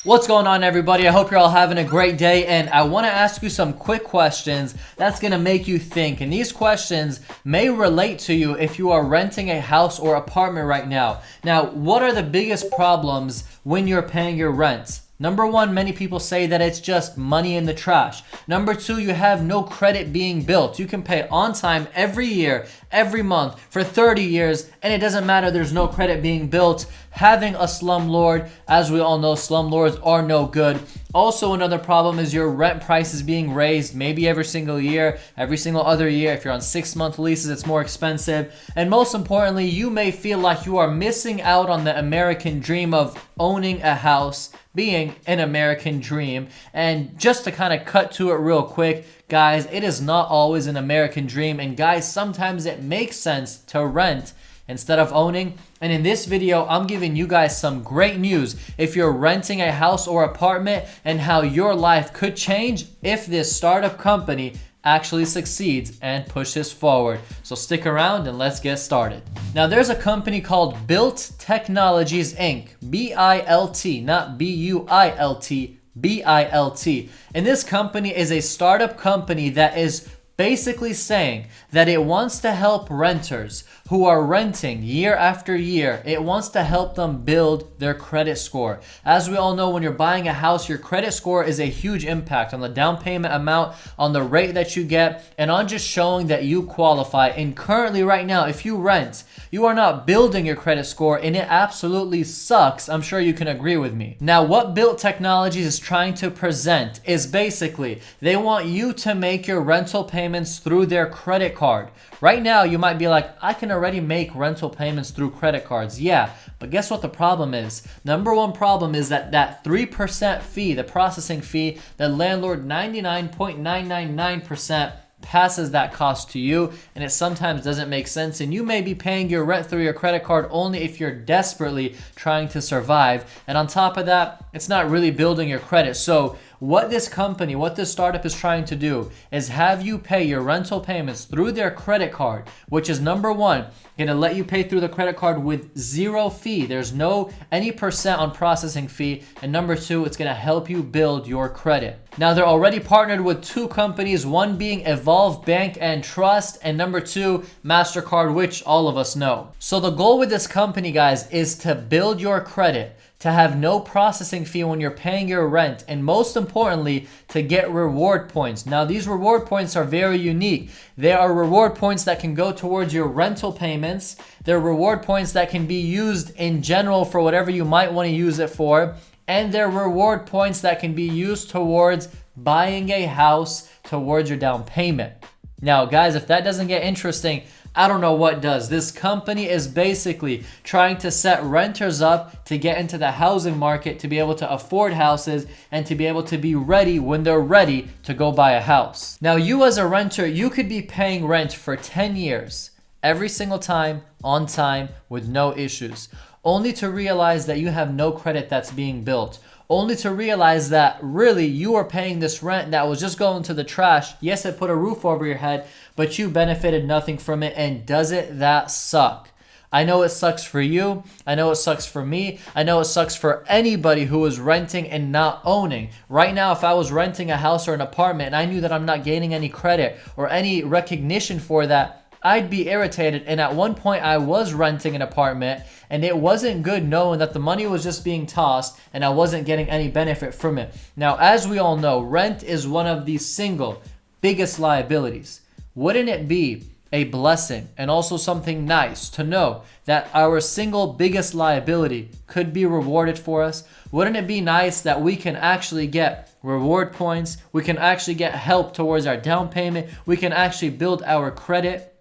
What's going on, everybody? I hope you're all having a great day, and I want to ask you some quick questions that's going to make you think. And these questions may relate to you if you are renting a house or apartment right now. Now, what are the biggest problems when you're paying your rent? Number one, many people say that it's just money in the trash. Number two, you have no credit being built. You can pay on time every year, every month for 30 years, and it doesn't matter, there's no credit being built. Having a slumlord, as we all know, slumlords are no good. Also, another problem is your rent price is being raised maybe every single year, every single other year. If you're on 6-month leases, it's more expensive. And most importantly, you may feel like you are missing out on the American dream of owning a house, being an American dream. And just to kind of cut to it real quick, guys, it is not always an American dream. And guys, sometimes it makes sense to rent instead of owning. And in this video, I'm giving you guys some great news if you're renting a house or apartment, and how your life could change if this startup company actually succeeds and pushes forward. So stick around and let's get started. Now, there's a company called BILT Technologies Inc. B-I-L-T, not B-U-I-L-T, B-I-L-T. And this company is a startup company that is basically saying that it wants to help renters who are renting year after year. It wants to help them build their credit score. As we all know, when you're buying a house, your credit score is a huge impact on the down payment amount, on the rate that you get, and on just showing that you qualify. And currently right now, if you rent, you are not building your credit score, and it absolutely sucks. I'm sure you can agree with me. Now, what BILT Technologies is trying to present is basically they want you to make your rental payments through their credit card. Right now, you might be like, I can already make rental payments through credit cards. Yeah, but guess what the problem is? Number one problem is that 3% fee, the processing fee, the landlord 99.999% passes that cost to you, and it sometimes doesn't make sense. And you may be paying your rent through your credit card only if you're desperately trying to survive. And on top of that, it's not really building your credit. So what this company, what this startup is trying to do is have you pay your rental payments through their credit card, which is number one, going to let you pay through the credit card with zero fee. There's no any percent on processing fee. And number two, it's going to help you build your credit. Now, they're already partnered with two companies, one being Evolve Bank and Trust, and number two, Mastercard, which all of us know. So the goal with this company, guys, is to build your credit, to have no processing fee when you're paying your rent, and most importantly, to get reward points. Now, these reward points are very unique. They are reward points that can go towards your rental payments. They're reward points that can be used in general for whatever you might want to use it for. And they're reward points that can be used towards buying a house, towards your down payment. Now, guys, if that doesn't get interesting, I don't know what does. This company is basically trying to set renters up to get into the housing market, to be able to afford houses, and to be able to be ready when they're ready to go buy a house. Now, you as a renter, you could be paying rent for 10 years, every single time, on time, with no issues, only to realize that you have no credit that's being built. Only to realize that really you are paying this rent that was just going to the trash. Yes, it put a roof over your head, but you benefited nothing from it. And doesn't that suck? I know it sucks for you. I know it sucks for me. I know it sucks for anybody who is renting and not owning. Right now, if I was renting a house or an apartment and I knew that I'm not gaining any credit or any recognition for that, I'd be irritated. And at one point, I was renting an apartment, and it wasn't good knowing that the money was just being tossed and I wasn't getting any benefit from it. Now, as we all know, rent is one of the single biggest liabilities. Wouldn't it be a blessing and also something nice to know that our single biggest liability could be rewarded for us? Wouldn't it be nice that we can actually get reward points? We can actually get help towards our down payment. We can actually build our credit.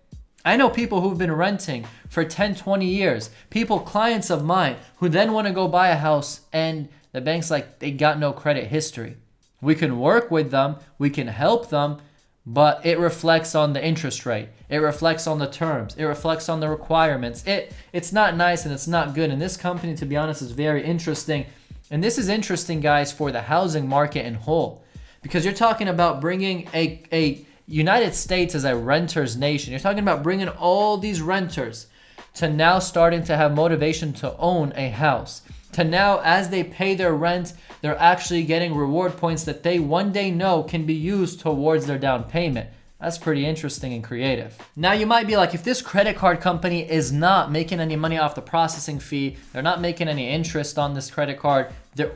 I know people who've been renting for 10, 20 years. People, clients of mine, who then want to go buy a house, and the bank's like, they got no credit history. We can work with them. We can help them. But it reflects on the interest rate. It reflects on the terms. It reflects on the requirements. It's not nice and it's not good. And this company, to be honest, is very interesting. And this is interesting, guys, for the housing market in whole. Because you're talking about bringing a United States as a renter's nation. You're talking about bringing all these renters to now starting to have motivation to own a house, to now, as they pay their rent, they're actually getting reward points that they one day know can be used towards their down payment. That's pretty interesting and creative. Now you might be like, if this credit card company is not making any money off the processing fee, they're not making any interest on this credit card,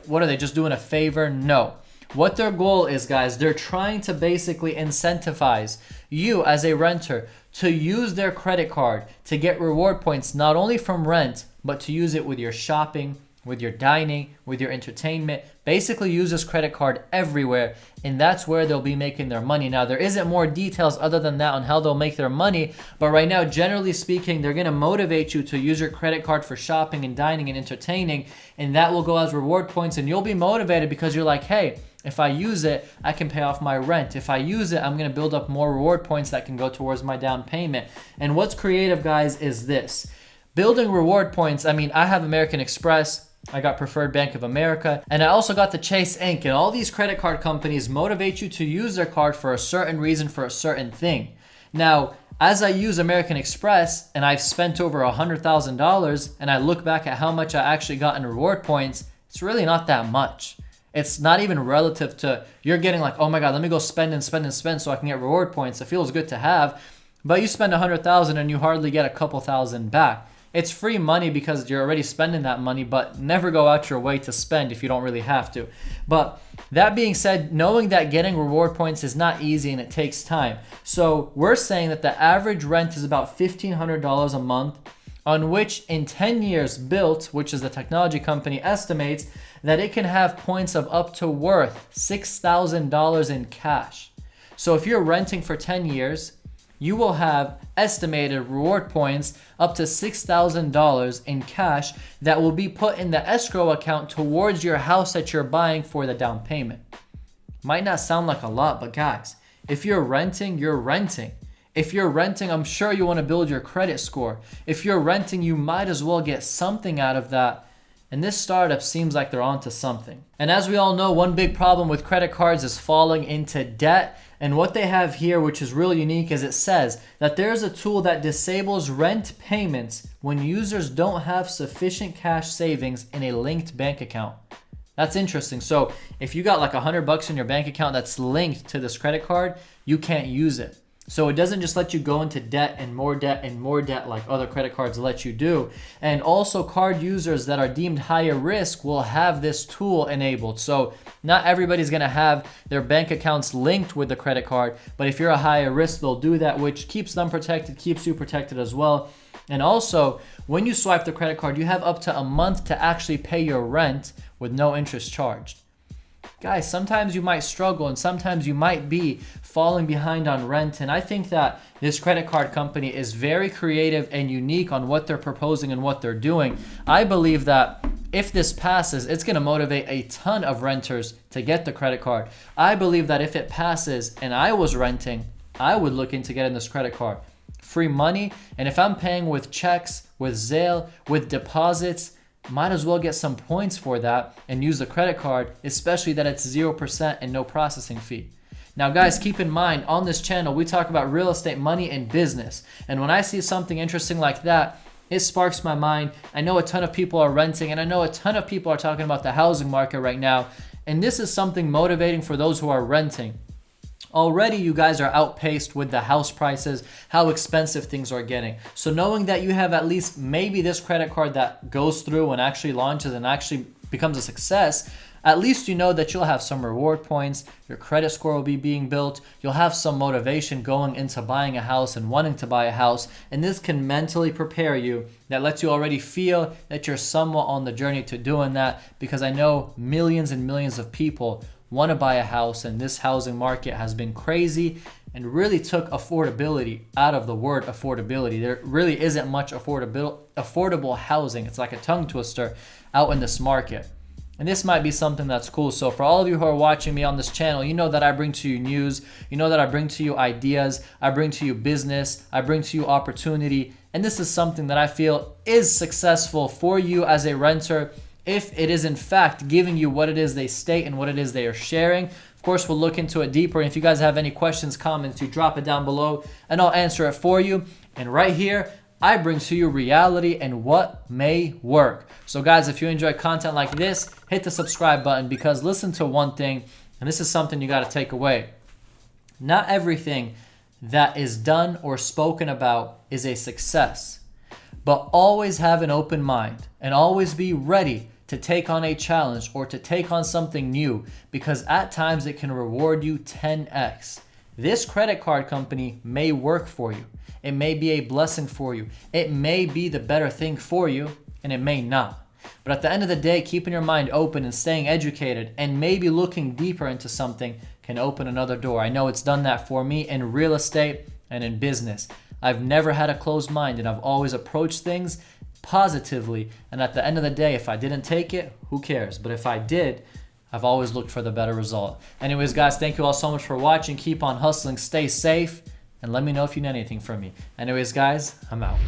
what are they, just doing a favor? No. What their goal is, guys, they're trying to basically incentivize you as a renter to use their credit card to get reward points, not only from rent, but to use it with your shopping, with your dining, with your entertainment. Basically use this credit card everywhere, and that's where they'll be making their money. Now, there isn't more details other than that on how they'll make their money, but right now, generally speaking, they're gonna motivate you to use your credit card for shopping and dining and entertaining, and that will go as reward points, and you'll be motivated because you're like, hey, if I use it, I can pay off my rent. If I use it, I'm gonna build up more reward points that can go towards my down payment. And what's creative, guys, is this. Building reward points, I mean, I have American Express, I got Preferred Bank of America, and I also got the Chase Inc. And all these credit card companies motivate you to use their card for a certain reason, for a certain thing. Now, as I use American Express and I've spent over $100,000 and I look back at how much I actually got in reward points, it's really not that much. It's not even relative to, you're getting like, oh my God, let me go spend and spend and spend so I can get reward points. It feels good to have, but you spend $100,000 and you hardly get a couple thousand back. It's free money because you're already spending that money, but never go out your way to spend if you don't really have to. But that being said, knowing that getting reward points is not easy and it takes time. So we're saying that the average rent is about $1,500 a month, on which in 10 years, BILT, which is the technology company, estimates that it can have points of up to worth $6,000 in cash. So if you're renting for 10 years, you will have estimated reward points up to $6,000 in cash that will be put in the escrow account towards your house that you're buying for the down payment. Might not sound like a lot, but guys, if you're renting, you're renting. If you're renting, I'm sure you want to build your credit score. If you're renting, you might as well get something out of that. And this startup seems like they're onto something. And as we all know, one big problem with credit cards is falling into debt. And what they have here, which is really unique, is it says that there's a tool that disables rent payments when users don't have sufficient cash savings in a linked bank account. That's interesting. So if you got like $100 in your bank account that's linked to this credit card, you can't use it. So it doesn't just let you go into debt and more debt and more debt like other credit cards let you do. And also card users that are deemed higher risk will have this tool enabled. So not everybody's gonna have their bank accounts linked with the credit card, but if you're a higher risk, they'll do that, which keeps them protected, keeps you protected as well. And also, when you swipe the credit card, you have up to a month to actually pay your rent with no interest charged. Guys, sometimes you might struggle and sometimes you might be falling behind on rent. And I think that this credit card company is very creative and unique on what they're proposing and what they're doing. I believe that if this passes, it's going to motivate a ton of renters to get the credit card. I believe that if it passes and I was renting, I would look into getting this credit card. Free money. And if I'm paying with checks, with Zelle, with deposits, might as well get some points for that and use the credit card, especially that it's 0% and no processing fee. Now guys, keep in mind, on this channel, we talk about real estate, money, and business. And when I see something interesting like that, it sparks my mind. I know a ton of people are renting, and I know a ton of people are talking about the housing market right now. And this is something motivating for those who are renting. Already you guys are outpaced with the house prices, how expensive things are getting. So knowing that you have at least maybe this credit card that goes through and actually launches and actually becomes a success, at least you know that you'll have some reward points, your credit score will be being built, you'll have some motivation going into buying a house and wanting to buy a house, and this can mentally prepare you. That lets you already feel that you're somewhat on the journey to doing that, because I know millions and millions of people want to buy a house, and this housing market has been crazy and really took affordability out of the word affordability. There really isn't much affordable housing. It's like a tongue twister out in this market. And this might be something that's cool. So for all of you who are watching me on this channel, you know that I bring to you news, you know that I bring to you ideas, I bring to you business, I bring to you opportunity. And this is something that I feel is successful for you as a renter, if it is in fact giving you what it is they state and what it is they are sharing. Of course, we'll look into it deeper. And if you guys have any questions, comments, you drop it down below and I'll answer it for you. And right here, I bring to you reality and what may work. So guys, if you enjoy content like this, hit the subscribe button, because listen to one thing, and this is something you got to take away. Not everything that is done or spoken about is a success, but always have an open mind and always be ready to take on a challenge or to take on something new, because at times it can reward you 10x. This credit card company may work for you. It may be a blessing for you. It may be the better thing for you, and it may not. But at the end of the day, keeping your mind open and staying educated and maybe looking deeper into something can open another door. I know it's done that for me in real estate and in business. I've never had a closed mind, and I've always approached things positively. And at the end of the day, if I didn't take it, who cares? But if I did, I've always looked for the better result. Anyways, guys, thank you all so much for watching. Keep on hustling, stay safe, and let me know if you need anything from me. Anyways, guys, I'm out.